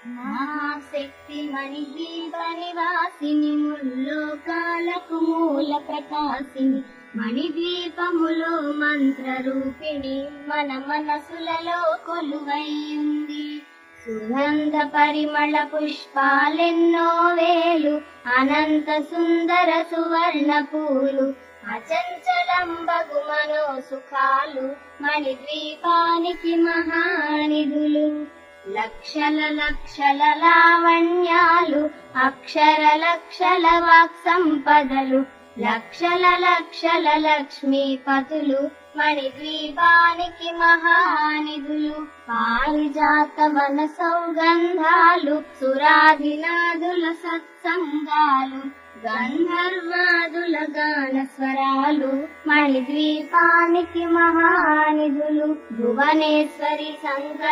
మహాశక్తి మణిద్వీప నివాసిని, ముల్లోకాలకు మూల ప్రకాశిని, మణిద్వీపములో మంత్ర రూపిణి, మన మనసులలో కొలువైంది. సుగంధ పరిమళ పుష్పాలెన్నో వేలు, అనంత సుందర సువర్ణ పూలు, అచంచలంబగు మనో సుఖాలు, మణిద్వీపానికి మహానిధులు. లక్షల లక్షల లావణ్యాలు, అక్షర లక్షల వాక్ సంపదలు, లక్షల లక్షల లక్ష్మీపతులు, మణిద్వీపానికి మహానిధులు. పారిజాత వన సౌగంధాలు, సురాధినాదుల సత్సంగాలు, గంధర్వాదుల గాన స్వరాలు, మణిద్వీపానికి మహానిధులు. భువనేశ్వరి సంకల్ప